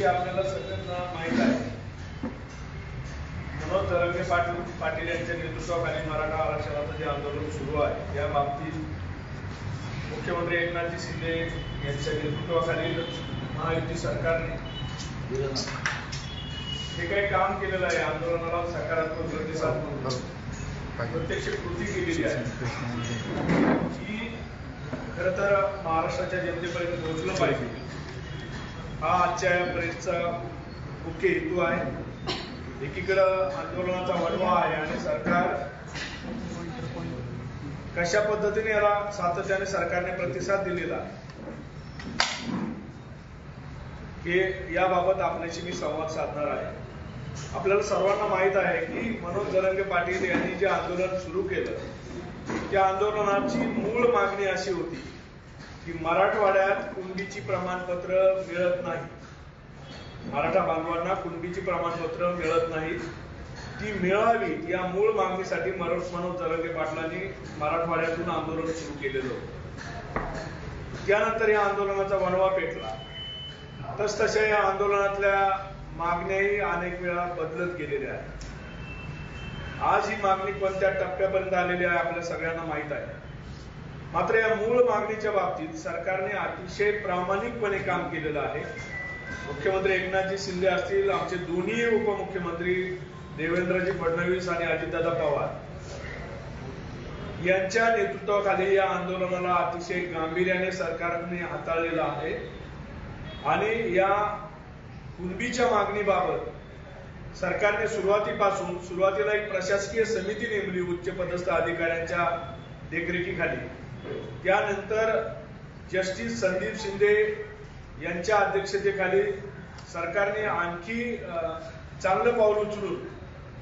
विषय आपल्याला सगळ्यांना माहीत आहे. मनोज जरांगे पाटील यांच्या नेतृत्वाखाली मराठा आरक्षणाचं जे आंदोलन सुरू आहे या बाबतीत मुख्यमंत्री एकनाथ शिंदे यांच्या नेतृत्वाखाली महायुती सरकारने जे काही काम केलेलं आहे, आंदोलनाला सकारात्मक प्रतिसाद म्हणून प्रत्यक्ष कृती केलेली आहे, ही खरं तर महाराष्ट्राच्या जनतेपर्यंत पोहोचलं पाहिजे. हा आजच्या या प्रेसचा मुख्य हेतू आहे. एकीकडं आंदोलनाचा वणवा आहे आणि सरकार कशा पद्धतीने याला सातत्याने सरकारने प्रतिसाद दिलेला हे याबाबत आपल्याशी मी संवाद साधणार आहे. आपल्याला सर्वांना माहित आहे की मनोज जरांगे पाटील यांनी जे आंदोलन सुरू केलं त्या आंदोलनाची मूळ मागणी अशी होती की मराठवाड्यात कुणबीची प्रमाणपत्र मिळत नाही, मराठा बांधवांना कुणबीची प्रमाणपत्र मिळत नाही, ती मिळावी या मूळ मागणीसाठी मनोज जरांगे पाटलांनी मराठवाड्यातून आंदोलन सुरू केलेलं होतं. त्यानंतर या आंदोलनाचा वणवा पेटला. तसतशा या आंदोलनातल्या मागण्याही अनेक वेळा बदलत गेलेल्या आहेत. आज ही मागणी कोणत्या टप्प्यापर्यंत आलेली आहे आपल्या सगळ्यांना माहित आहे. मात्र या मूळ मागणीच्या बाबतीत सरकारने अतिशय प्रामाणिकपणे काम केलेलं आहे. मुख्यमंत्री एकनाथजी शिंदे असतील, आमचे दोन्ही उपमुख्यमंत्री देवेंद्रजी फडणवीस आणि अजितदादा पवार यांच्या नेतृत्वाखाली या आंदोलनाला अतिशय गांभीर्याने सरकारने हाताळलेलं आहे आणि या कुणबीच्या मागणीबाबत सरकारने सुरुवातीला एक प्रशासकीय समिती नेमली उच्चपदस्थ अधिकाऱ्यांच्या देखरेखीखाली. त्यानंतर जस्टिस संदीप शिंदे यांच्या अध्यक्षतेखाली सरकारने आणखी चांगलं पाऊल उचलून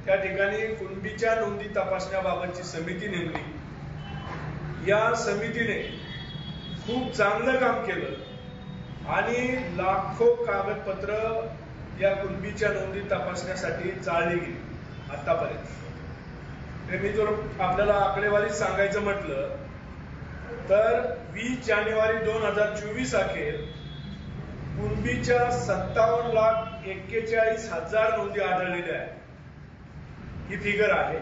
त्या ठिकाणी कुणबीच्या नोंदी तपासण्याबाबतची समिती नेमली. या समितीने खूप चांगलं काम केलं आणि लाखो कागदपत्र या कुणबीच्या नोंदी तपासण्यासाठी चालली गेली आतापर्यंत. मी जर आपल्याला आकडेवारी सांगायचं म्हटलं तर 20 जानेवारी 2024 अखेर कुणबीच्या 57,41,000 नोंदी आढळलेल्या आहेत. ही फिगर आहे.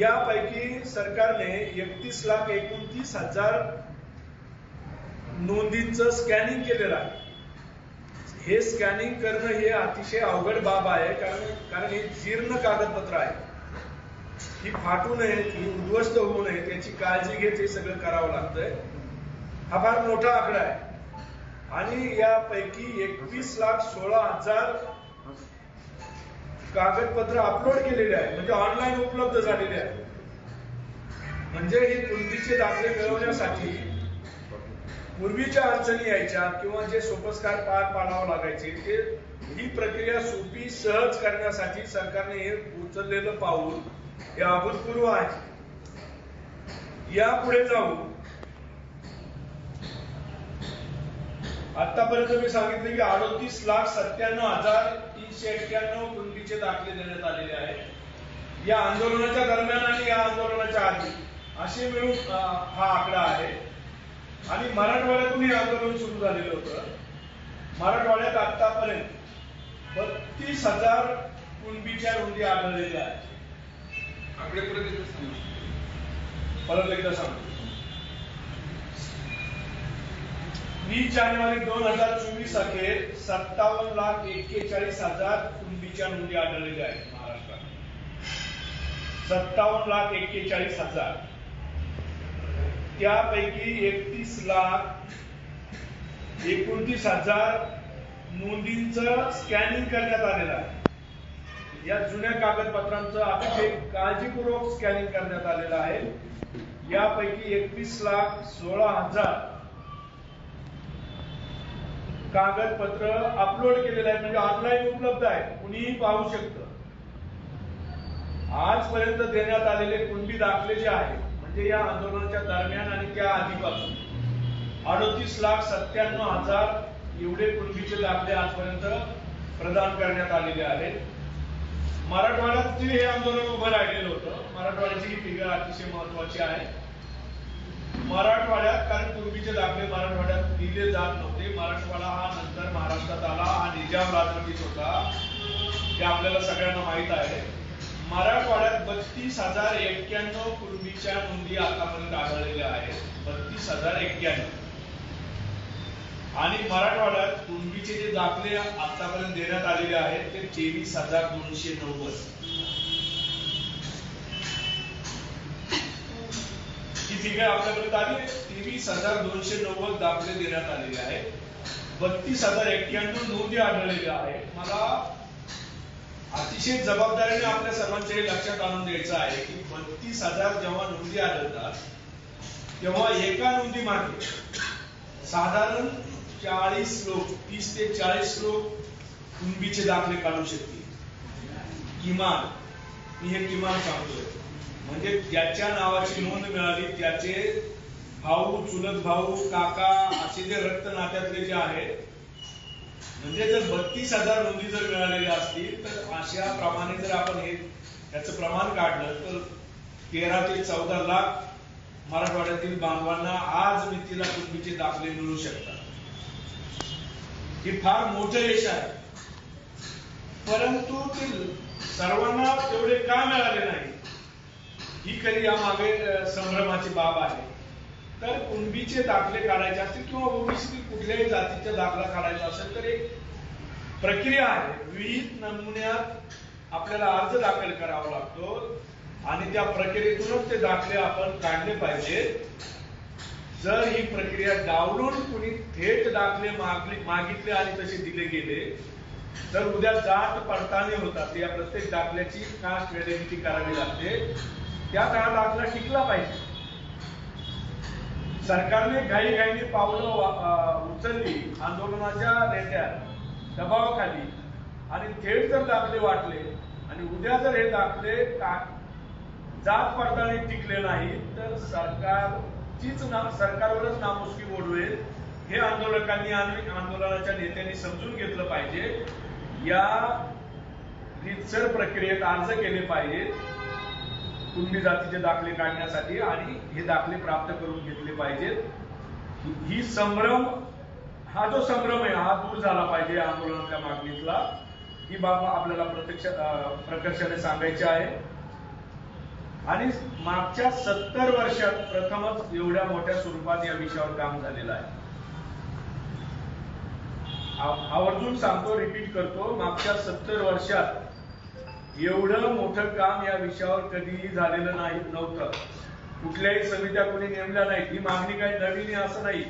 यापैकी सरकारने 31,29,000 नोंदींचं स्कॅनिंग केलेलं आहे. हे स्कॅनिंग करणं हे अतिशय अवघड बाब आहे, कारण हे जीर्ण कागदपत्र आहे. ही फाटू नये, ही उद्ध्वस्त होऊ नये, त्याची काळजी घेत हे सगळं करावं लागतंय. हा फार मोठा आकडा आहे आणि यापैकी 21,16,000 कागदपत्र अपलोड केलेले आहे, म्हणजे ऑनलाईन उपलब्ध झालेले आहे. म्हणजे हे कुणबीचे दाखले मिळवण्यासाठी पूर्वीच्या अडचणी यायच्या किंवा जे सोपस्कार पार पाडावं लागायचे ही प्रक्रिया सोपी सहज करण्यासाठी सरकारने हे उचललेलं पाऊल हे अभूतपूर्व आहे. यापुढे जाऊन आतापर्यंत मी सांगितले की 38,97,391 कुणबीचे दाखले देण्यात आलेले आहेत. या आंदोलनाच्या दरम्यान आणि या आंदोलनाच्या आधी असे मिळून हा आकडा आहे. आणि मराठवाड्यातून हे आंदोलन सुरू झालेलं होतं. मराठवाड्यात आतापर्यंत 32,000 कुणबीच्या नोंदी आढळलेल्या आहेत. आकडे परत एकदा सांगतो. 20 जानेवारी 2024 अखेर 57,41,000 कुणबीच्या नोंदी आढळलेल्या आहेत महाराष्ट्रात. 57,41,000. त्यापैकी 31,29,000 नोंदींचं स्कॅनिंग करण्यात आलेलं आहे. या जुन्या कागदपत्रांचं अतिशय काळजीपूर्वक स्कॅनिंग करण्यात आलेलं आहे. यापैकी 21,16,000 कागदपत्र अपलोड केलेलं आहे, म्हणजे ऑनलाईन उपलब्ध आहे, कुणीही पाहू शकतं. आजपर्यंत देण्यात आलेले कुणबी दाखले जे आहेत म्हणजे या आंदोलनाच्या दरम्यान आणि त्या आधीपासून 38,97,000 एवढे कुणबीचे दाखले आजपर्यंत प्रदान करण्यात आलेले आहेत. मराठवाड्यात हे आंदोलन उभं राहिलेलं होतं. मराठवाड्याची ही फिगर अतिशय महत्वाची आहे. मराठवाड्यात कारण कुणबीचे दाखले मराठवाड्यात दिले दिले जात नव्हते. मराठवाडा हा नंतर महाराष्ट्रात आला, हा निजाम राजवटीत होता, हे आपल्याला सगळ्यांना माहित आहे. मराठवाड्यात 32,091 कुणबीच्या नोंदी आतापर्यंत आढळलेल्या आहेत. 32,091. आणि मराठवाड्यात कुणबीचे जे दाखले आतापर्यंत देण्यात आलेले आहेत ते 23,290. ही फिगर आपल्यापर्यंत आली. 23,290 दाखले देण्यात आलेले आहेत. 32,091 नोंदी आढळलेल्या आहेत. मला अतिशय जबाबदारीने आपल्या सर्वांच्या लक्षात आणून द्यायचं आहे की 32,000 जेव्हा नोंदी आढळतात तेव्हा एका नोंदी मागे साधारण 40 लोक, 30 ते 40 लोक कुणबीचे दाखले काढू शकतील. किमान, मी हे किमान सांगतोय. म्हणजे ज्याच्या नावाची नोंद मिळाली त्याचे भाऊ, चुलत भाऊ, काका असे जे रक्त नात्यातले जे आहेत, म्हणजे जर 32,000 नोंदी जर मिळालेल्या असतील तर अशा प्रमाणे जर आपण हे त्याचं प्रमाण काढलं तर 13 ते 14 लाख मराठवाड्यातील बांधवांना आज मितीला कुणबीचे दाखले मिळू शकतात. हे फार मोठं यश आहे. परंतु ते सर्वांना तेवढे का मिळाले नाही ही खरी यामागे संभ्रमाची बाब आहे. तर कुणबीचे दाखले काढायचे असतील किंवा ओबीसी कुठल्याही जातीचा दाखला काढायचा असेल तर एक प्रक्रिया आहे. विविध नमुन्यात आपल्याला अर्ज दाखल करावा लागतो आणि त्या प्रक्रियेतूनच ते दाखले आपण काढले पाहिजे. जर ही प्रक्रिया डावलून कुणी थेट दाखले मागितले आणि तसे दिले गेले तर उद्या जात पडताळणी होतात. या प्रत्येक दाखल्याची कास्ट व्हॅलिडिटी करावी लागते. त्यात हा दाखला टिकला पाहिजे. सरकारने घाईघाईने पावलं उचलली आंदोलनाच्या नेत्यात दबावाखाली आणि थेट जर दाखले वाटले आणि उद्या जर हे दाखले जात पडताळणी टिकले नाही तर सरकारवरच नामुष्की ओढवेल हे आंदोलकांनी आणि आंदोलनाच्या नेत्यांनी समजून घेतलं पाहिजे. या रीतसर प्रक्रियेत अर्ज केले पाहिजेत कुणबी जातीचे दाखले काढण्यासाठी आणि हे दाखले प्राप्त करून घेतले पाहिजेत. ही संभ्रम, हा जो संभ्रम आहे हा दूर झाला पाहिजे आंदोलनाच्या मागणीतला. ही बाब आपल्याला प्रकर्षाने सांगायची आहे. आणि मागच्या 70 वर्षात प्रथमच एवढ्या मोठ्या स्वरूपात या विषयावर काम झालेलं आहे. आवर्जून सांगतो, रिपीट करतो, मागच्या 70 वर्षात एवढं मोठं काम या विषयावर कधीही झालेलं नव्हतं. कुठल्याही समित्या कोणी नेमल्या नाहीत. ही मागणी काही नवीन आहे असं नाही.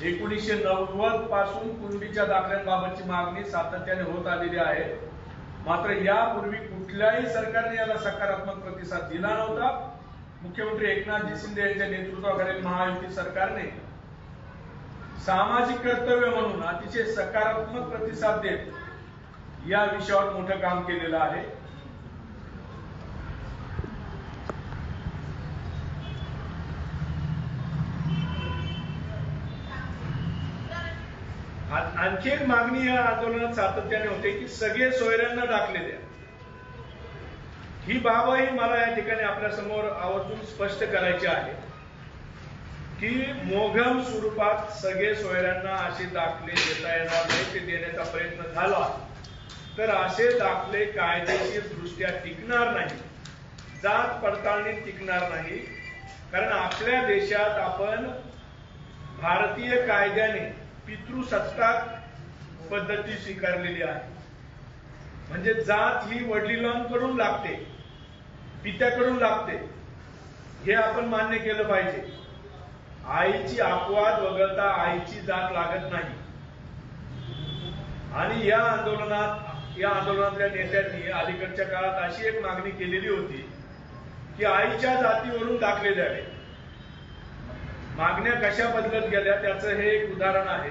1990 पासून कुणबीच्या दाखल्यांबाबतची मागणी सातत्याने होत आलेली आहे. मात्र यापूर्वी कुठल्याही सरकारने याला सकारात्मक प्रतिसाद दिला नव्हता. मुख्यमंत्री एकनाथजी शिंदे यांच्या नेतृत्वाखालील महायुती सरकारने सामाजिक कर्तव्य म्हणून अतिशय सकारात्मक प्रतिसाद देत या विषयावर मोठं काम केलेलं आहे. आणखी एक मागणी या आंदोलनात सातत्याने होते की सगळे सोयऱ्यांना दाखले द्या. ही बाबही मला या ठिकाणी आपल्या समोर आवर्जून स्पष्ट करायची आहे की मोघम स्वरूपात सगळे सोयऱ्यांना असे दाखले देता येणार नाही. ते देण्याचा प्रयत्न झाला तर असे दाखले कायदेशीर दृष्ट्या टिकणार नाही, जात पडताळणी टिकणार नाही. कारण आपल्या देशात आपण भारतीय कायद्याने पितृसत्ताक पद्धती स्वीकारलेली आहे. म्हणजे जात ही वडिलांकडून लागते, पित्याकडून लागते, हे आपण मान्य केलं पाहिजे. आईची अपवाद वगळता आईची जात लागत नाही. आणि या आंदोलनातल्या नेत्यांनी अलीकडच्या काळात अशी एक मागणी केलेली होती की आईच्या जातीवरून दाखले द्यावे. मागण्या कशा बदलत गेल्या त्याचं हे एक उदाहरण आहे.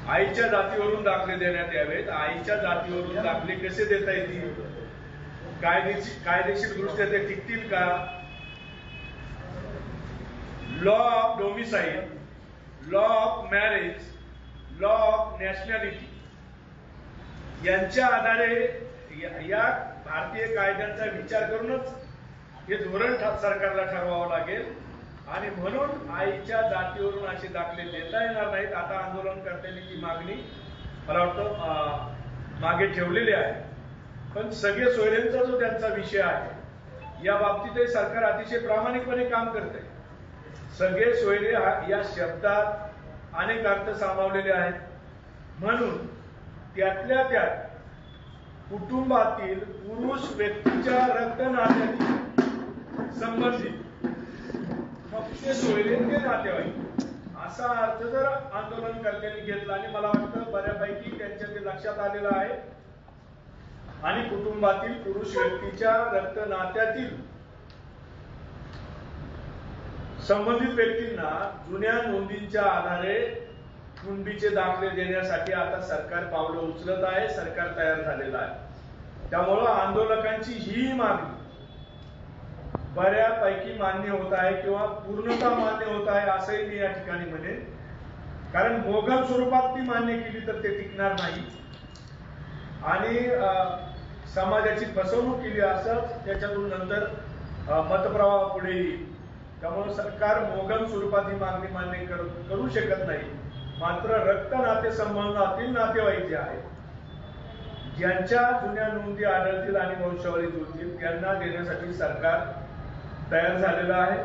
आईच्या जातीवरून दाखले देण्यात यावेत. आईच्या जातीवरून दाखले कसे देता येतील? कायदेशीर दृष्ट्या ते टिकतील का? Law of domicile, law of marriage, law of nationality यांच्या आधारे या भारतीय कायद्यांचा विचार करूनच हे धोरण सरकारला ठरवावं लागेल. आणि म्हणून आईच्या जातीवरून असे दाखले देता येणार नाहीत. आता आंदोलनकर्त्यांनी ती मागणी मला वाटतं मागे ठेवलेली आहे. पण सगळे सोयरेंचा जो त्यांचा विषय आहे या बाबतीतही सरकार अतिशय प्रामाणिकपणे काम करते. सगळे सोयरे या शब्दात अनेक अर्थ सामावलेले आहेत. म्हणून त्यातल्या त्यात कुटुंबातील पुरुष व्यक्तीच्या रक्तनात्याशी संबंधित फक्त सोयरे ते नातेवाईक असा अर्थ जर आंदोलनकर्त्यांनी घेतला आणि मला वाटतं बऱ्यापैकी त्यांच्या ते लक्षात आलेलं आहे. आणि कुटुंबातील पुरुष व्यक्तीच्या रक्तनात्यातील संबंधित व्यक्तींना जुन्या नोंदींच्या आधारे कुणबीचे दाखले देण्यासाठी आता सरकार पावलं उचलत आहे. सरकार तयार झालेलं आहे. त्यामुळं आंदोलकांची ही मागणी बऱ्यापैकी मान्य होत आहे किंवा पूर्णतः मान्य होत आहे असंही मी या ठिकाणी म्हणेन. कारण मोघम स्वरूपात ती मान्य केली तर ते टिकणार नाही आणि समाजाची फसवणूक केली असं त्याच्यातून नंतर मतप्रवाह पुढे येईल. त्यामुळे सरकार मोघम स्वरूपात ही मागणी मान्य करू शकत नाही. मात्र रक्त नातेसंबंधातील नातेवाईक जे आहेत ज्यांच्या जुन्या नोंदी आढळतील आणि वंशावळी जुळतील त्यांना देण्यासाठी सरकार तयार झालेलं आहे.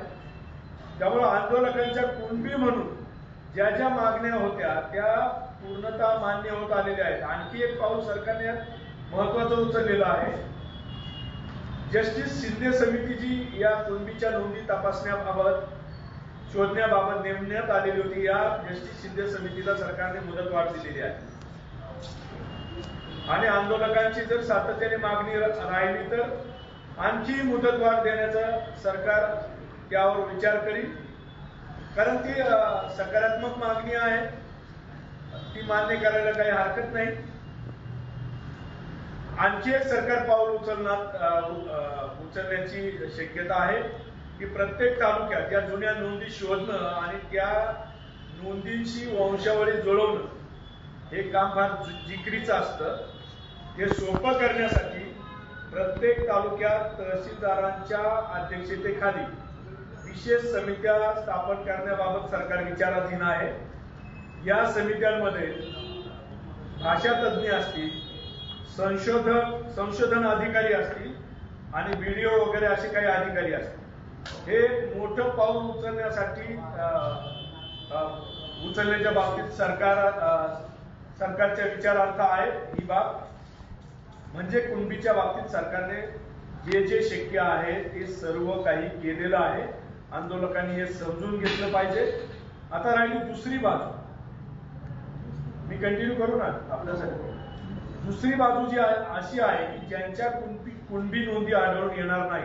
त्यामुळे आंदोलकांच्या कुणबी म्हणून ज्या ज्या मागण्या होत्या त्या पूर्णतः मान्य होत आलेल्या आहेत. आणखी एक पाऊल सरकारने महत्वाचं उचललेलं आहे. जस्टिस शिंदे समिती जी या कुणबीच्या नोंदी तपासण्याबाबत शोधण्याबाबत नेमण्यात आलेली होती, या जस्टिस शिंदे समितीला सरकारने मुदतवाढ दिलेली आहे. आणि आंदोलकांची जर सातत्याने मागणी राहिली तर आणखी मुदतवाढ देण्याचा सरकार त्यावर विचार करील. कारण ती सकारात्मक मागणी आहे, ती मान्य करायला काही हरकत नाही. आणखी एक सरकार पाऊल उचलण्याची शक्यता आहे की प्रत्येक तालुक्यात या जुन्या नोंदी शोधणं आणि त्या नोंदींची वंशावळी जुळवणं हे काम फार जिकिरीचं असतं. हे सोपं करण्यासाठी प्रत्येक तालुक्यात तहसीलदारांच्या अध्यक्षतेखाली विशेष समित्या स्थापन करण्याबाबत सरकार विचाराधीन आहे. या समित्यांमध्ये भाषा तज्ज्ञ असतील, संशोधन अधिकारी असतील आणि व्हिडिओ वगैरे असे काही अधिकारी असतील. हे मोठं पाऊल उचलण्याच्या बाबतीत सरकारच्या विचारार्थ आहे ही बाब. म्हणजे कुणबीच्या बाबतीत सरकारने जे जे शक्य आहे ते सर्व काही केलेलं आहे. आंदोलकांनी हे समजून घेतलं पाहिजे. आता राहिली दुसरी बाजू. मी कंटिन्यू करू ना आपल्यासाठी. दुसरी बाजू जी आहे अशी आहे की ज्यांच्या कुणबी नोंदी आढळून येणार नाही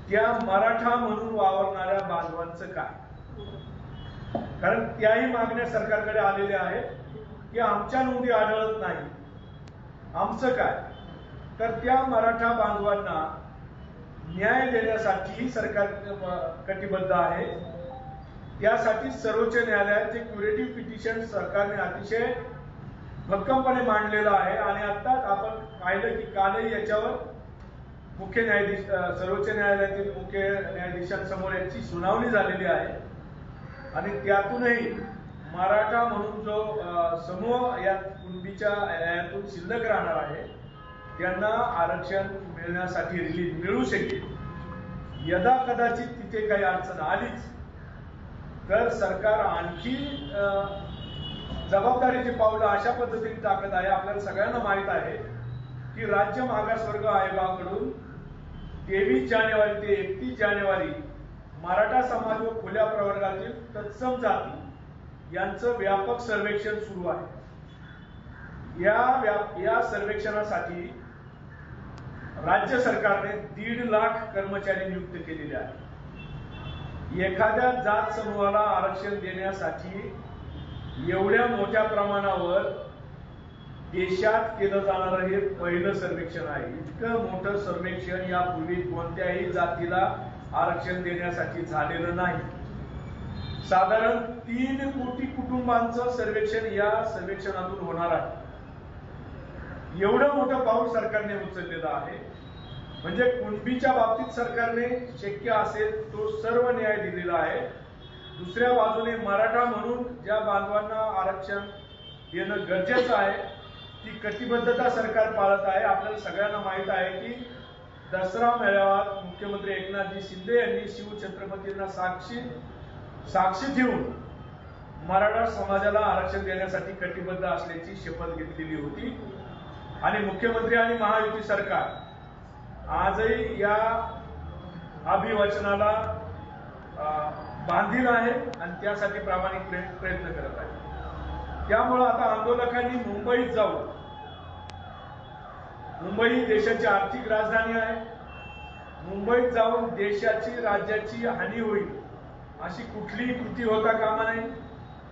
त्या मराठा म्हणून वावरणाऱ्या बांधवांचं काय. कारण त्याही मागण्या सरकारकडे आलेल्या आहेत की आमच्या नोंदी आढळत नाही, आमचं काय. तर त्या मराठा बांधवांना न्याय देण्यासाठी सरकार कटिबद्ध आहे. त्यासाठी सर्वोच्च न्यायालयात जे क्युरेटिव्ह पिटिशन सरकारने अतिशय भक्कमपणे मांडलेलं आहे. आणि आत्ताच आपण पाहिलं की कालही याच्यावर मुख्य न्यायाधीश सर्वोच्च न्यायालयातील मुख्य न्यायाधीशांसमोर याची सुनावणी झालेली आहे. आणि त्यातूनही मराठा म्हणून जो समूह या कुणबीच्या यातून शिल्लक राहणार आहे त्यांना आरक्षण मिळण्यासाठी रिलीज मिळू शकेल. यदा कदाचित तिथे काही अडचण आलीच तर सरकार आणखी जबाबदारीची पावलं अशा पद्धतीने टाकत आहे. आपल्याला सगळ्यांना माहित आहे की राज्य मागासवर्ग आयोगाकडून 23 जानेवारी ते 31 जानेवारी मराठा समाज व खुल्या प्रवर्गातील तत्सम जाती यांचं व्यापक सर्वेक्षण सुरू आहे. या सर्वेक्षणासाठी राज्य सरकारने 1.5 लाख कर्मचारी नियुक्त केलेले आहेत. एखाद्या जात समूहाला आरक्षण देण्यासाठी एवढ्या मोठ्या प्रमाणावर देशात केलं जाणारं हे पहिलं सर्वेक्षण आहे. इतकं मोठं सर्वेक्षण यापूर्वी कोणत्याही जातीला आरक्षण देण्यासाठी झालेलं नाही. साधारण 3 कोटी कुटुंबांचं सर्वेक्षण या सर्वेक्षणातून होणार आहे. एवढं मोठं पाऊल सरकारने उचललेलं आहे. म्हणजे कुणबीच्या बाबतीत सरकारने शक्य असेल तो सर्व न्याय दिलेला आहे. दुसऱ्या बाजूने मराठा म्हणून ज्या बांधवांना आरक्षण देणं गरजेचं आहे ती कटिबद्धता सरकार पाळत आहे. आपल्याला सगळ्यांना माहित आहे की दसरा मेळाव्यात मुख्यमंत्री एकनाथजी शिंदे यांनी शिवछत्रपतींना साक्षी ठेवून मराठा समाजाला आरक्षण देण्यासाठी कटिबद्ध असल्याची शपथ घेतलेली होती. आणि मुख्यमंत्री आणि महायुती सरकार आजही या अभिवचनाला बांधील आहे आणि त्यासाठी प्रामाणिक प्रयत्न करत आहे. त्यामुळे आता आंदोलकांनी मुंबईत जाऊन, मुंबई देशाची आर्थिक राजधानी आहे, मुंबईत जाऊन देशाची राज्याची हानी होईल अशी कुठलीही कृती होता कामा नये.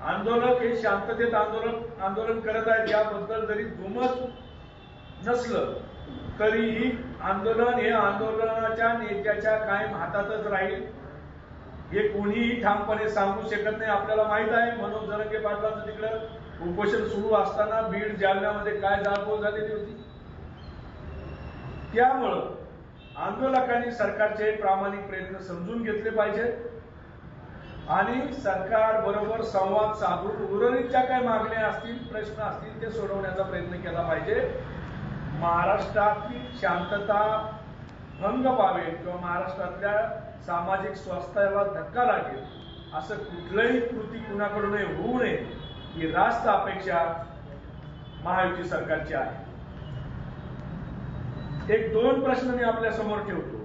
आंदोलक हे शांततेत आंदोलन करत आहेत याबद्दल जरी दुमत नसलं तरीही आंदोलन हे आंदोलनाच्या नेत्याच्या कायम हातातच राहील हे कोणीही ठामपणे सांगू शकत नाही. आपल्याला माहित आहे मनोज जरांगे पाटलांचं तिकडं उपोषण सुरू असताना बीड जालन्यामध्ये काय जाळपोळ झालेली होती. त्यामुळं आंदोलकांनी सरकारचे प्रामाणिक प्रयत्न समजून घेतले पाहिजेत आणि सरकार बरोबर संवाद साधून उर्वरित ज्या काही मागण्या असतील, प्रश्न असतील ते सोडवण्याचा प्रयत्न केला पाहिजे. महाराष्ट्रातील शांतता भंग पावेल किंवा महाराष्ट्रातल्या सामाजिक स्वास्थ्याला धक्का लागेल असं कुठलंही कृती कुणाकडून होऊ नये ही रास्त अपेक्षा महायुती सरकारची आहे. एक दोन प्रश्न मी आपल्या समोर ठेवतो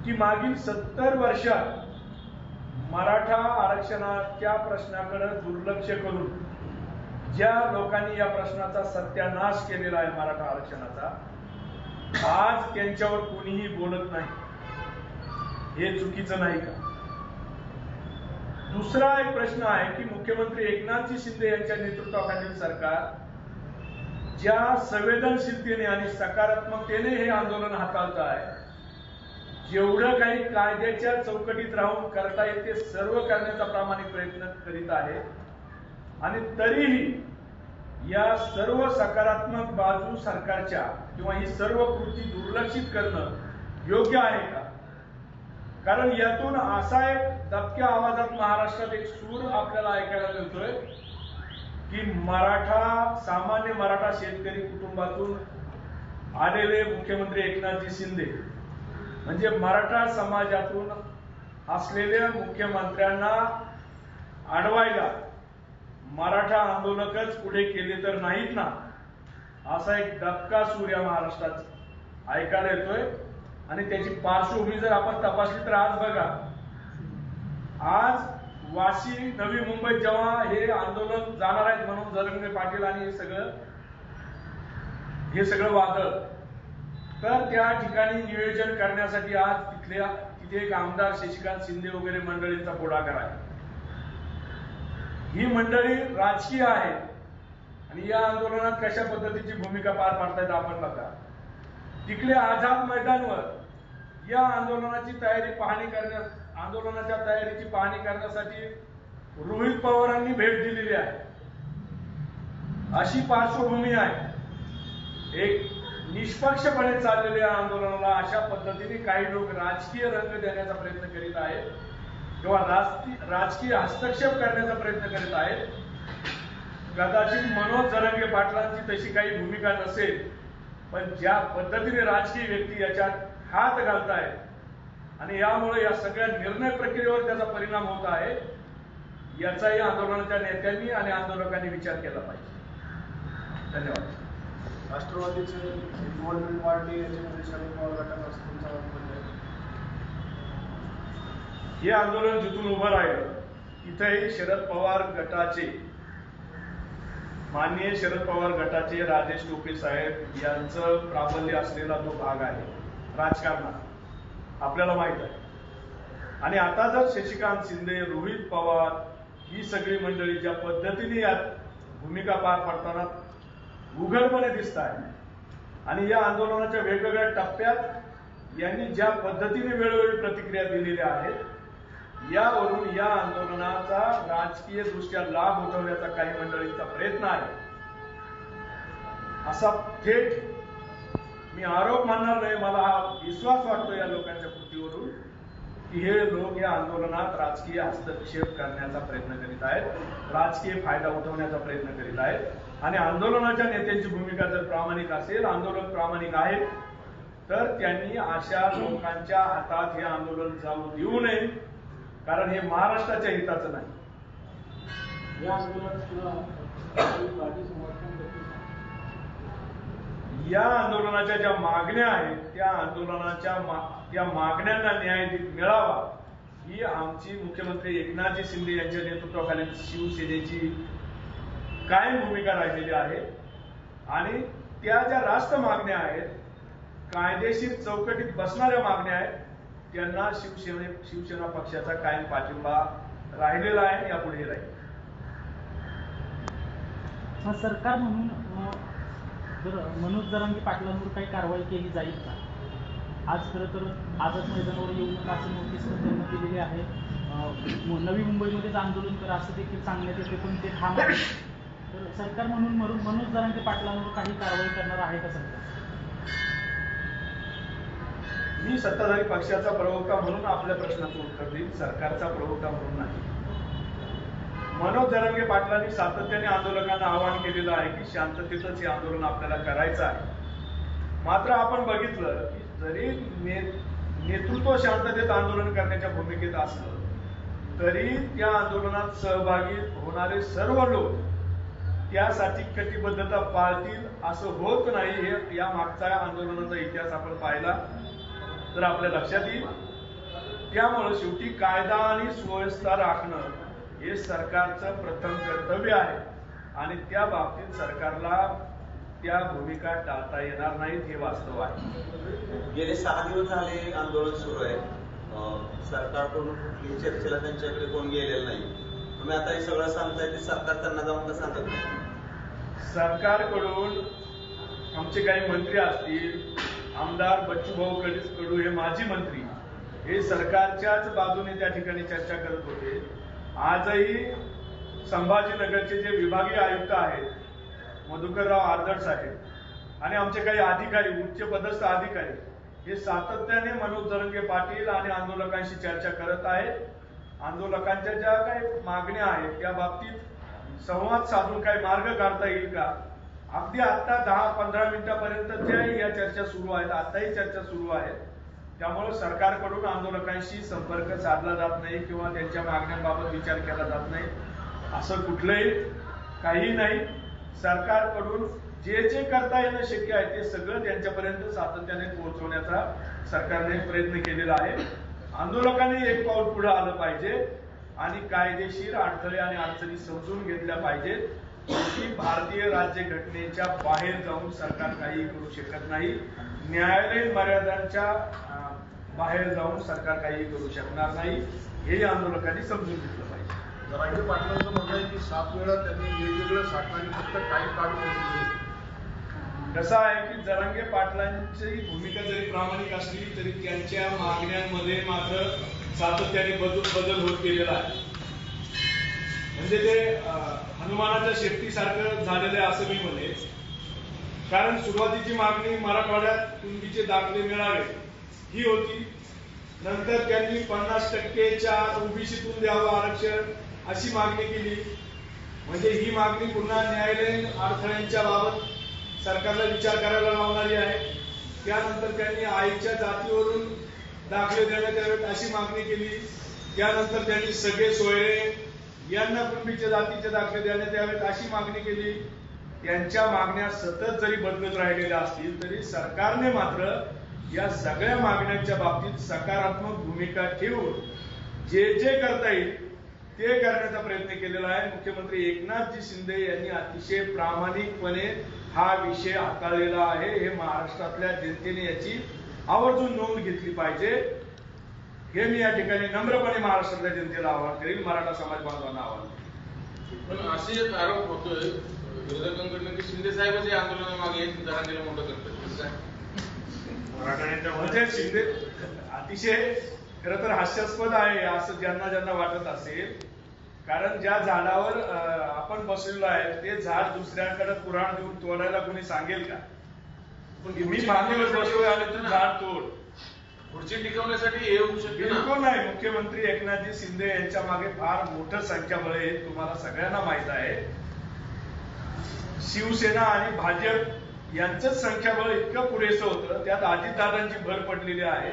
की मागील 70 वर्षात मराठा आरक्षणाच्या प्रश्नाकडे दुर्लक्ष करून ज्या लोकांनी या प्रश्नाचा सत्यानाश केलेला आहे मराठा आरक्षणाचा, आज त्यांच्यावर कोणीही बोलत नाही. हे चुकीचं नाही का? दुसरा एक प्रश्न आहे की मुख्यमंत्री एकनाथजी शिंदे यांच्या नेतृत्वाखालील सरकार ज्या संवेदनशीलतेने आणि सकारात्मकतेने हे आंदोलन हाताळत आहे, जेवढं काही कायद्याच्या चौकटीत राहून करता येते सर्व करण्याचा प्रामाणिक प्रयत्न करीत आहे. आणि तरीही या सर्व सकारात्मक बाजू सरकारच्या किंवा ही सर्व कृती दुर्लक्षित करणं योग्य आहे का? कारण यातून असा एक दबक्या आवाजात महाराष्ट्रात एक सूर आपल्याला ऐकायला मिळतोय की सामान्य मराठा शेतकरी कुटुंबातून आलेले मुख्यमंत्री एकनाथजी शिंदे म्हणजे मराठा समाजातून असलेल्या मुख्यमंत्र्यांना अडवायला मराठा आंदोलकच पुढे केले तर नाहीत ना, असा एक दबका सूर या महाराष्ट्रात ऐकायला येतोय. आणि त्याची पार्श्वभूमी जर आपण तपासली तर आज बघा, आज वाशी नवी मुंबईत जेव्हा हे आंदोलन जाणार आहेत म्हणून जरांगे पाटील आणि हे सगळं वादळ, तर त्या ठिकाणी नियोजन करण्यासाठी आज तिथे एक आमदार शशिकांत शिंदे वगैरे मंडळींचा पुढाकार आहे. ही मंडळी राजकीय आहे आणि या आंदोलनात कशा पद्धतीची भूमिका पार पाडतायत आपण बघा. तिकडे आझाद मैदानवर या आंदोलनाच्या तयारीची पाहणी करण्यासाठी रोहित पवारांनी भेट दिलेली आहे. अशी पार्श्वभूमी आहे. एक निष्पक्षपणे चाललेल्या आंदोलनाला अशा पद्धतीने काही लोक राजकीय रंग देण्याचा प्रयत्न करीत आहेत किंवा राजकीय हस्तक्षेप करण्याचा प्रयत्न करीत आहेत. कदाचित मनोज जरांगे पाटलांची तशी काही भूमिका नसेल, पण ज्या पद्धतीने राजकीय व्यक्ती याच्यात हात घालतायत आणि यामुळे या सगळ्या निर्णय प्रक्रियेवर त्याचा परिणाम होत आहे, याचाही आंदोलनाच्या नेत्यांनी आणि आंदोलकांनी विचार केला पाहिजे. धन्यवाद. राष्ट्रवादीचे गव्हर्नमेंट पार्टी याच्यामध्ये शरद पवार गटाचा तुमचा वापर आहे. हे आंदोलन जिथून उभं राहिलं तिथेही माननीय शरद पवार गटाचे राजेश टोपे साहेब यांचं प्राबल्य असलेला तो भाग आहे राजकारणात, आपल्याला माहित आहे. आणि आता जर शशिकांत शिंदे, रोहित पवार ही सगळी मंडळी ज्या पद्धतीने यात भूमिका पार पाडताना उघडपणे दिसत आहे आणि या आंदोलनाच्या वेगवेगळ्या टप्प्यात यांनी ज्या पद्धतीने वेळोवेळी प्रतिक्रिया दिलेल्या आहेत, यावरून या आंदोलनाचा राजकीय दृष्ट्या लाभ उठवण्याचा काही मंडळींचा प्रयत्न आहे असा थेट मी आरोप मानणार नाही, मला हा विश्वास वाटतो या लोकांच्या कृतीवरून की हे लोक या आंदोलनात राजकीय हस्तक्षेप करण्याचा प्रयत्न करीत आहेत, राजकीय फायदा उठवण्याचा प्रयत्न करीत आहेत आणि आंदोलनाच्या नेत्यांची भूमिका जर प्रामाणिक असेल, आंदोलक प्रामाणिक आहेत, तर त्यांनी अशा लोकांच्या हातात हे आंदोलन जाऊ देऊ नये, कारण हे महाराष्ट्राच्या हिताचं नाही. या आंदोलनाच्या ज्या मागण्या आहेत त्या मागण्यांना न्याय मिळावा ही आमची मुख्यमंत्री एकनाथजी शिंदे यांच्या नेतृत्वाखाली शिवसेनेची कायम भूमिका राहिलेली आहे. आणि त्या ज्या रास्त मागण्या आहेत, कायदेशीर चौकटीत बसणाऱ्या मागण्या आहेत, त्यांना शिवसेना पक्षाचा कायम पाठिंबा राहिलेला आहे, यापुढे राहील. सरकार म्हणून जर मनोज जरांगे पाटलांवर काही कारवाई केली जाईल का? आज खरं तर आझाद मैदानावर येऊ नका असं नोटीस त्यांना दिलेली आहे. नवी मुंबईमध्येच आंदोलन करा असं देखील सांगण्यात येते, पण ते ठाम आहे. तर सरकार म्हणून मनोज जरांगे पाटलांवर काही कारवाई करणार आहे का सरकार? मी सत्ताधारी पक्षाचा प्रवक्ता म्हणून आपल्या प्रश्नाचं उत्तर देईन, सरकारचा प्रवक्ता म्हणून नाही. मनोज जरांगे पाटलांनी सातत्याने आंदोलकांना आवाहन केलेलं आहे की शांततेतच हे आंदोलन आपल्याला करायचं आहे. मात्र आपण बघितलं की जरी नेतृत्व शांततेत आंदोलन करण्याच्या भूमिकेत असलं तरी त्या आंदोलनात सहभागी होणारे सर्व लोक त्यासाठी कटिबद्धता पाळतील असं होत नाही. हे या मागचा आंदोलनाचा इतिहास आपण पाहिला तर आपल्या लक्षात येईल. त्यामुळे शेवटी कायदा आणि सुव्यवस्था राखणं हे सरकारचं प्रथम कर्तव्य आहे आणि त्या बाबतीत सरकारला त्या भूमिका टाळता येणार नाहीत, हे वास्तव आहे. गेले 6 दिवस झाले आंदोलन सुरू आहे. सरकारकडून कुठलीही चर्चेला त्यांच्याकडे कोण गेलेलं नाही. तुम्ही आता हे सगळं सांगताय ते सरकार त्यांना जाऊन का सांगत नाही? सरकारकडून आमचे काही मंत्री असतील, आमदार बच्चूभाऊ कडू हे माजी मंत्री, हे सरकारच्याच बाजूने त्या ठिकाणी चर्चा करत होते. आजही संभाजीनगरचे जे विभागीय आयुक्त आहेत मधुकरराव आर्दड साहेब आणि आमचे काही अधिकारी, उच्च पदस्थ अधिकारी, हे सातत्याने मनोज जरांगे पाटील आणि आंदोलकांशी चर्चा करत आहेत. आंदोलकांच्या ज्या काही मागण्या आहेत त्या बाबतीत संवाद साधून काही मार्ग काढता येईल का, अगदी आता 10-15 मिनिटापर्यंतच्या या चर्चा सुरू आहेत, आताही चर्चा सुरू आहे. त्यामुळे सरकारकडून आंदोलकांशी संपर्क साधला जात नाही किंवा त्यांच्या मागण्यांबाबत विचार केला जात नाही असं कुठलंही काही नाही. सरकारकडून जे जे करता येणं शक्य आहे ते सगळं त्यांच्यापर्यंत सातत्याने पोहोचवण्याचा सरकारने प्रयत्न केलेला आहे. आंदोलकांनी एक पाऊल पुढे आलं पाहिजे आणि कायदेशीर अडथळे आणि अडचणी समजून घेतल्या पाहिजेत की भारतीय राज्यघटनेच्या बाहेर जाऊन सरकार काही करू शकत नाही. न्यायालयीन मर्यादांच्या बाहेर जाऊन सरकार काही करू शकणार नाही, हे आंदोलकांनी समजून घेतलं पाहिजे. जरांगे पाटलांचं म्हणणं आहे की 7 वेळा त्यांनी वेगवेगळं शासनाने फक्त टाईम काढून दिले. कसं आहे की जरांगे पाटलांची भूमिका जरी प्रामाणिक असली तरी त्यांच्या मागण्यांमध्ये मात्र सातत्याने बदल होत गेलेला आहे. म्हणजे ते हनुमानाच्या शेपटीसारखं झालेलं आहे असं मी म्हणेन. कारण सुरुवातीची मागणी मराठवाड्यात कुणबीचे दाखले मिळावे ही होती. नंतर त्यांनी 50%च्या ओबीसीतून द्यावं आरक्षण अशी मागणी केली. म्हणजे ही मागणी पुन्हा न्यायालयीन अडथळ्यांच्या बाबत सरकारला विचार करायला लावणारी आहे. त्यानंतर त्यांनी आईच्या जातीवरून दाखले देण्यात यावेत अशी मागणी केली. त्यानंतर त्यांनी सगळे सोयरे यांना कुणबीच्या जातीचे दाखले देण्यात यावेत अशी मागणी केली. त्यांच्या मागण्या सतत जरी बदलत राहिलेल्या असतील तरी सरकारने मात्र या सगळ्या मागण्यांच्या बाबतीत सकारात्मक भूमिका ठेवून जे जे करता येईल ते करण्याचा प्रयत्न केलेला आहे. मुख्यमंत्री एकनाथजी शिंदे यांनी अतिशय प्रामाणिकपणे हा विषय हाताळलेला आहे. हे महाराष्ट्रातल्या जनतेने याची आवर्जून नोंद घेतली पाहिजे, हे मी या ठिकाणी नम्रपणे महाराष्ट्रातल्या जनतेला आवाहन करेल, मराठा समाज बांधवांना आवाहन करेल. पण असे एक आरोप होतोय विरोधकांकडून की शिंदे साहेबच या आंदोलनामागे जरांगेला मोठं करतात. म्हणजे शिंदे अतिशय खरं तर हास्यास्पद आहे असं ज्यांना ज्यांना वाटत असेल. कारण ज्या झाडावर आपण बसलेलो आहे ते झाड दुसऱ्याकडे कुऱ्हाड देऊन तोडायला कोणी सांगेल का? पण मी खुर्ची मांडीवर टिकवण्यासाठी बसतोय आणि येऊ तू शकतं झाड ना. तोड. खुर्ची टिकवण्यासाठी हे होऊ शकते ना. बिलकुल नाही. मुख्यमंत्री एकनाथजी शिंदे यांच्या मागे फार मोठं संख्याबळ आहे, तुम्हाला सगळ्यांना माहित आहे. शिवसेना आणि भाजप यांचंच संख्याबळ इतकं पुरेसं होतं, त्यात अजितदादांची भर पडलेली आहे.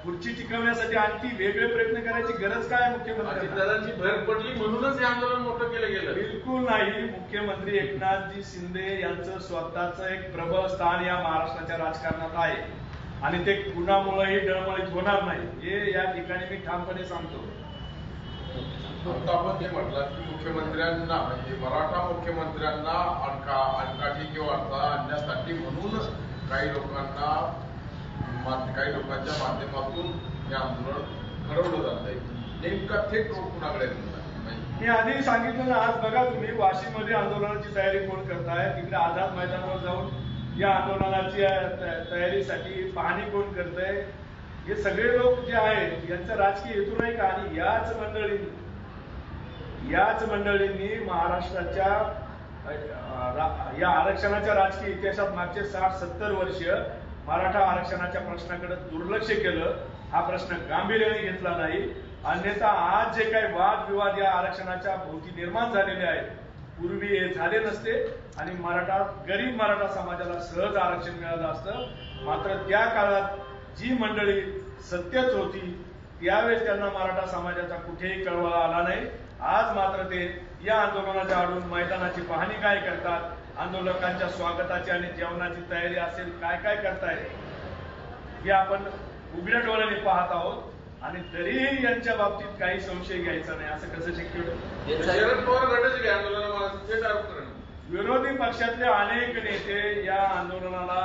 खुर्ची टिकवण्यासाठी आणखी वेगळे प्रयत्न करायची गरज काय आहे मुख्यमंत्री? अजितदादांची भर पडली म्हणूनच हे आंदोलन मोठं केलं गेलं. बिलकुल नाही. मुख्यमंत्री एकनाथजी शिंदे यांचं स्वतःचं एक प्रबळ स्थान या महाराष्ट्राच्या राजकारणात आहे आणि ते कुणामुळेही डळमळीत होणार नाही, हे या ठिकाणी मी ठामपणे सांगतो. आता आपण जे म्हटलं की मुख्यमंत्र्यांना म्हणजे मराठा मुख्यमंत्र्यांना अनकाठी किंवा अडथळा आणण्यासाठी म्हणून काही लोकांच्या माध्यमातून हे आंदोलन ठरवलं जात आहे. नेमका थेट रोग कुणाकडे मी आधी सांगितलं ना, आज बघा तुम्ही वाशीमध्ये आंदोलनाची तयारी कोण करताय, तिकडे आझाद मैदानावर जाऊन या आंदोलनाची तयारीसाठी पाहणी कोण करतंय. हे सगळे लोक जे आहेत यांचा राजकीय हेतू नाही का? आणि याच मंडळींनी महाराष्ट्राच्या या आरक्षणाच्या राजकीय इतिहासात मागचे 60-70 वर्ष मराठा आरक्षणाच्या प्रश्नाकडे दुर्लक्ष केलं. हा प्रश्न गांभीर्याने घेतला नाही. अन्यथा आज जे काही वादविवाद या आरक्षणाच्या भोवती निर्माण झालेले आहेत, पूर्वी हे झाले नसते आणि गरीब मराठा समाजाला सहज आरक्षण मिळालं असतं. मात्र त्या काळात जी मंडळी सत्तेत होती त्यावेळेस त्यांना मराठा समाजाचा कुठेही कळवळा आला नाही. आज मात्र ते या आंदोलनाच्या आडून मैदानाची पाहणी काय करतात, आंदोलकांच्या स्वागताची आणि जेवणाची तयारी असेल काय काय करतायत हे आपण उघड्या डोळ्याने पाहत आहोत. आणि तरीही यांच्या बाबतीत काही संशय घ्यायचा नाही, असं कसं शक्य होतं? शरद पवार गटच घ्या आंदोलनाला थेट आरोप करणं. विरोधी पक्षातले अनेक नेते या आंदोलनाला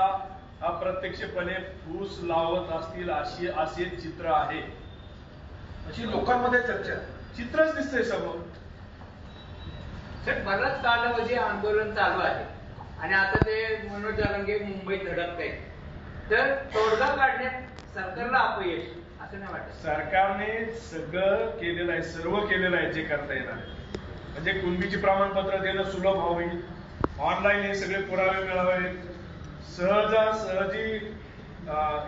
अप्रत्यक्षपणे फूस लावत असतील असे चित्र आहे, अशी लोकांमध्ये चर्चा, चित्रच दिसतंय समोर. बराच कालावधी आंदोलन चालू आहे आणि आता ते मनोज जरांगे मुंबईत धडकत आहेत, तर तोडगा काढण्यात सरकारला अपयश असं नाही वाटत? सरकारने सगळं केलेलं आहे, सर्व केलेलं आहे जे करता येणार. म्हणजे कुणबीची प्रमाणपत्र देणं सुलभ व्हावी, ऑनलाईन हे सगळे पुरावे मिळावे, सहजी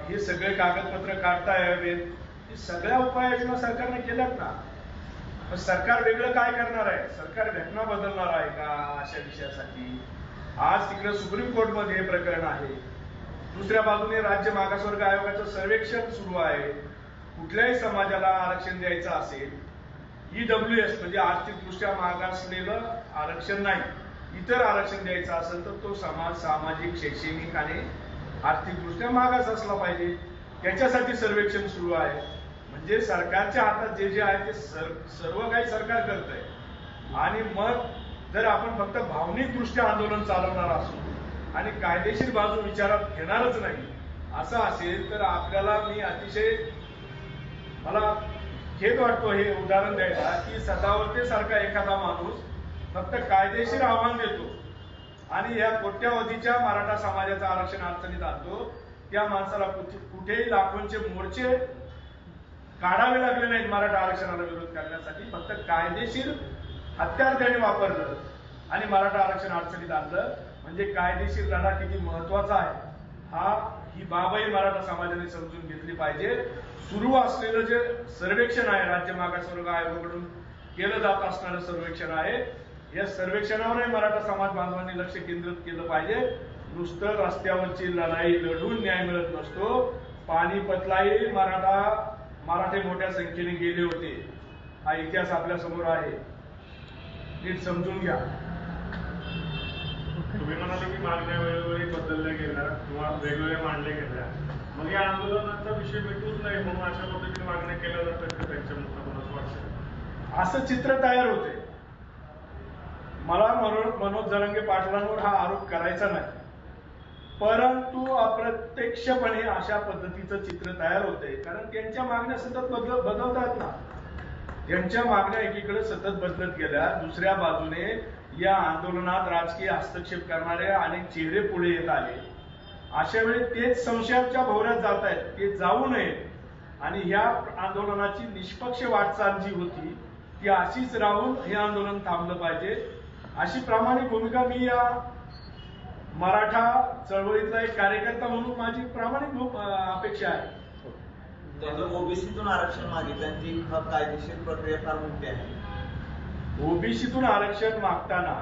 हे सगळे कागदपत्र काढता यावेत, ही सगळ्या उपाययोजना सरकारने केल्यात ना. पण सरकार वेगळं काय करणार आहे? सरकार घटना बदलणार आहे का अशा विषयासाठी? आज तिकडे सुप्रीम कोर्टमध्ये हे प्रकरण आहे. दुसऱ्या बाजूने राज्य मागासवर्ग आयोगाचं सर्वेक्षण सुरू आहे. कुठल्याही समाजाला आरक्षण द्यायचं असेल, EWS म्हणजे आर्थिकदृष्ट्या मागासलेलं आरक्षण नाही, इतर आरक्षण द्यायचं असेल तर तो समाज सामाजिक, शैक्षणिक आणि आर्थिकदृष्ट्या मागास असला पाहिजे. त्याच्यासाठी सर्वेक्षण सुरू आहे. म्हणजे सरकारच्या हातात जे जे आहे ते सर्व काही सरकार करतंय. आणि मग जर आपण फक्त भावनिक दृष्ट्या आंदोलन चालवणार असू आणि कायदेशीर बाजू विचारात घेणारच नाही असं असेल तर आपल्याला मी अतिशय मला खेद वाटतो हे उदाहरण द्यायला की सदावर्ते सारखा एखादा माणूस फक्त कायदेशीर आव्हान देतो आणि या कोट्यावधीच्या मराठा समाजाचं आरक्षण अडचणीत आणतो. त्या माणसाला कुठेही लाखोंचे मोर्चे काढावे लागले नाहीत मराठा आरक्षणाला विरोध करण्यासाठी. फक्त कायदेशीर हत्यार त्याने वापरलं आणि मराठा आरक्षण अडचणीत आणलं. म्हणजे कायदेशीर लढा किती महत्वाचा आहे ही बाबही मराठा समाजाने समजून घेतली पाहिजे. सुरू असलेलं जे सर्वेक्षण आहे, राज्य मागासवर्ग आयोगाकडून केलं जात असणारं सर्वेक्षण आहे, या सर्वेक्षणावरही मराठा समाज बांधवांनी लक्ष केंद्रित केलं पाहिजे. नुसतं रस्त्यावरची लढाई लढून न्याय मिळत नसतो. पानिपतलाही मराठे मोठ्या संख्येने गेले होते. हा इतिहास आपल्या समोर आहे, नीट समजून घ्या. तुम्ही म्हणाले की मागण्या वेळोवेळी बदलल्या गेल्या किंवा वेगवेगळ्या मांडल्या गेल्या, मग या आंदोलनाचा विषय मिटूच नाही म्हणून अशा पद्धतीने मागण्या केल्या जातात का त्यांच्या मुखातून वाटतं? असं चित्र तयार होते. मला मनोज जरांगे पाटलांवर हा आरोप करायचा नाही, परंतु अप्रत्यक्षपणे अशा पद्धतीचं चित्र तयार होते. कारण त्यांच्या मागण्या सतत बदलतात ना. त्यांच्या मागण्या एकीकडे सतत बदलत गेल्या, दुसऱ्या बाजूने या आंदोलनात राजकीय हस्तक्षेप करणारे अनेक चेहरे पुढे येत आले. अशा वेळी तेच संशयाच्या भोवऱ्यात जात आहेत, ते जाऊ नये आणि या आंदोलनाची निष्पक्ष वाटचाल जी होती ती अशीच राहून हे आंदोलन थांबलं पाहिजे, अशी प्रामाणिक भूमिका मी या मराठा चळवळीतला एक कार्यकर्ता म्हणून माझी प्रामाणिक अपेक्षा आहे. त्यांनी ओबीसीतून आरक्षण मागितलं आणि ती कायदेशीर प्रक्रिया फार मोठी आहे. ओबीसीतून आरक्षण मागताना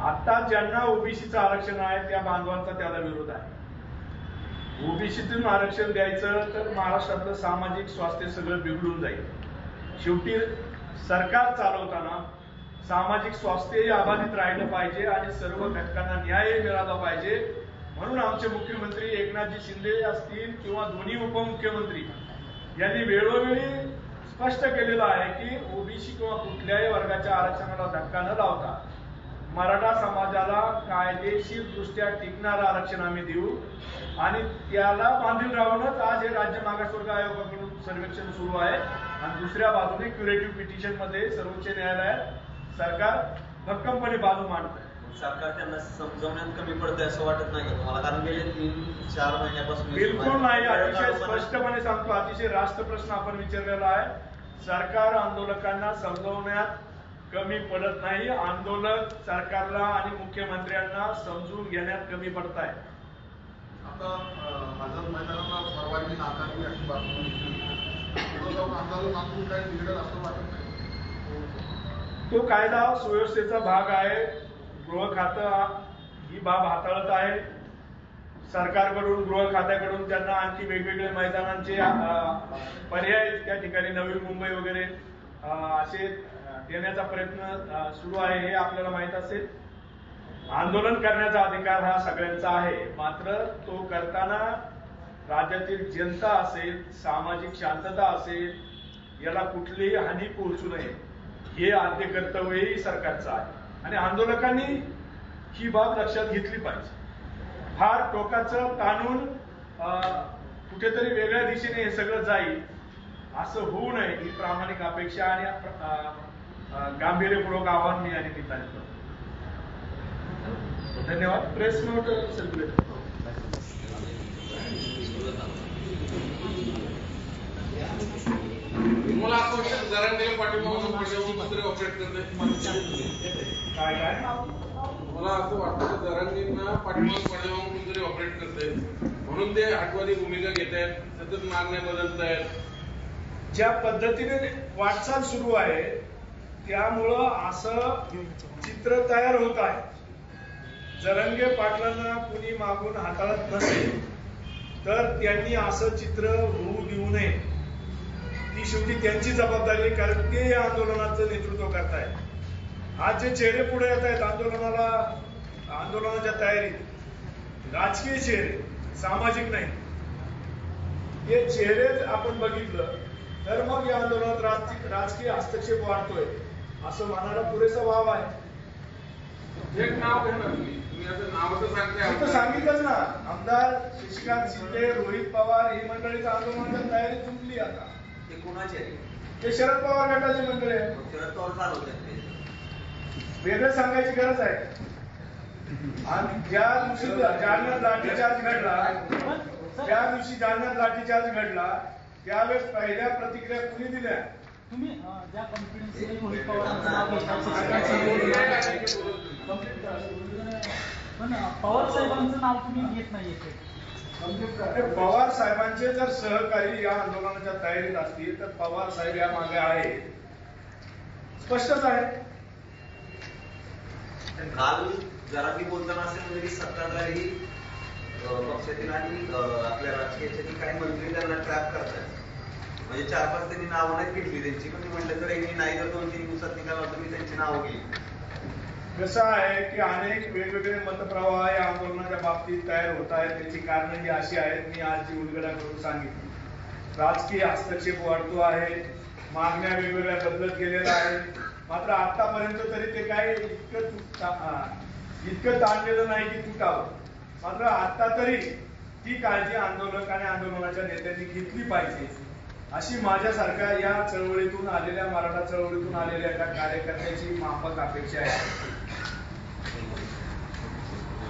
आता ज्यांना ओबीसीचं आरक्षण आहे त्या बांधवांचा त्याला विरोध आहे. ओबीसीतून आरक्षण द्यायचं तर महाराष्ट्रातलं सामाजिक स्वास्थ्य सगळं बिघडून जाईल. शेवटी सरकार चालवताना सामाजिक स्वास्थ्यही अबाधित राहिलं पाहिजे आणि सर्व घटकांना न्याय मिळाला पाहिजे. म्हणून आमचे मुख्यमंत्री एकनाथजी शिंदे असतील किंवा दोन्ही उपमुख्यमंत्री यांनी वेळोवेळी स्पष्ट केलेलं आहे की ओबीसी किंवा कुठल्याही वर्गाच्या आरक्षणाला धक्का न लावता मराठा समाजाला कायदेशीर दृष्ट्या टिकणारं आरक्षण आम्ही देऊ आणि त्याला बांधील राहूनच आज हे राज्य मागासवर्ग आयोगाकडून सर्वेक्षण सुरू आहे. आणि दुसऱ्या बाजूने क्युरेटिव्ह पिटिशन मध्ये सर्वोच्च न्यायालयात सरकार भक्कमपणे बाजू मांडतंय. सरकार त्यांना समजवण्यात कमी पडतंय असं वाटत नाही का तुम्हाला? कारण गेले 3-4 महिन्यापासून बिलकुल नाही. अतिशय स्पष्टपणे सांगतो, अतिशय रास्त प्रश्न आपण विचारलेला आहे. सरकार आंदोलकांना समजवण्यात कमी पडत नाही. आंदोलक सरकारला आणि मुख्यमंत्र्यांना समजून घेण्यात कमी पडत आहे. आता आझाद मैदानाला सर्वांनी नाकारली अशी बातमी आंदोलन आपण काही बिघडत असं वाटत नाही. तो कायदा सुव्यवस्थेचा भाग आहे. गृह खातं ही बाब हाताळत आहे. सरकारकडून गृह खात्याकडून त्यांना आणखी वेगवेगळे मैदानांचे पर्याय त्या ठिकाणी नवी मुंबई वगैरे असे देण्याचा प्रयत्न सुरू आहे हे आपल्याला माहित असेल. आंदोलन करण्याचा अधिकार हा सगळ्यांचा आहे. मात्र तो करताना राज्यातील जनता असेल, सामाजिक शांतता असेल याला कुठलीही हानी पोहोचू नये हे आद्य कर्तव्यही सरकारचं आहे. आणि आंदोलकांनी ही बाब लक्षात घेतली पाहिजे. फार टोकाचं ताणून कुठेतरी वेगळ्या दिशेने हे सगळं जाईल असं होऊ नये ही प्रामाणिक अपेक्षा आणि गांभीर्यपूर्वक आवाहन मी या निमित्ताने करतो. धन्यवाद. Press note circulate. मला असं वाटतं जरांगेला पाठिंबा म्हणून कुठेतरी ऑपरेट करते. काय काय मला असं वाटतं की जरांगेंना पाठिंबा म्हणून कुठेतरी ऑपरेट करते म्हणून ते आठवडी भूमिका घेत आहेत, सतत मागण्या बदलत आहेत. ज्या पद्धतीने वाटचाल सुरू आहे त्यामुळं असं चित्र तयार होत आहे. जरांगे पाटलांना कुणी मागून हाताळत नसेल तर त्यांनी असं चित्र होऊ देऊ नये. ती शेवटी त्यांची जबाबदारी, कारण ते या आंदोलनाचं नेतृत्व करतायत. आज जे चेहरे पुढे येत आहेत आंदोलनाच्या तयारीत, राजकीय चेहरे, सामाजिक नाही, हे चेहरे आपण बघितलं तर मग या आंदोलनात राजकीय हस्तक्षेप वाढतोय असं म्हणायला पुरेसा वाव आहे. एक नाव घेणार तुम्ही आता नावाचं सांगताय. सांगितलंच ना, आमदार शशिकांत शिंदे, रोहित पवार ही मंडळीचं आंदोलनाच्या तयारी तुटली. आता ते कोणाचे आहे? ते शरद पवार गटाची मंडळी आहे. शरद पवार चालवतात ते. वेगळं सांगायची गरज आहे. आणि ज्या दिवशी जालन्यात लाठीचार्ज घडला त्यावेळेस पहिल्या प्रतिक्रिया कुणी दिल्या? तुम्ही ज्या कॉन्फिडन्सने रोहित पवारांचं नाव पण पवार साहेबांचं नाव तुम्ही घेत नाहीये. पवार साहेबांचे जर सहकारी या आंदोलनाच्या तयारीत असतील तर पवार साहेब या मागे आहेत, स्पष्टच आहे. काल जरा मी बोलताना असे म्हणजे की सत्ताधारी पक्षातील आणि आपल्या राजकीय काही मंत्री त्यांना ट्रॅप करतात. म्हणजे 4-5 त्यांनी नावं नाही घेतली त्यांची, पण म्हटलं तर यांनी नाही जर 2-3 दिवसात निकाल होता मी त्यांची नावं घेतली. कसं आहे की अनेक वेगवेगळे मतप्रवाह या आंदोलनाच्या बाबतीत तयार होत आहेत. त्याची कारणं ही अशी आहेत, मी आज जी उलगडा करून सांगितली. राजकीय हस्तक्षेप वाढतो आहे, मागण्या वेगवेगळ्या बदलत गेलेल्या आहेत. मात्र आतापर्यंत तरी ते काय इतकं ताणलेलं नाही की तुटावं. मात्र आता तरी ती काळजी आंदोलक आणि आंदोलनाच्या नेत्यांनी घेतली पाहिजे अशी माझ्यासारख्या या चळवळीतून आलेल्या, मराठा चळवळीतून आलेल्या एका कार्यकर्त्याची माफक अपेक्षा आहे.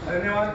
धन्यवाद.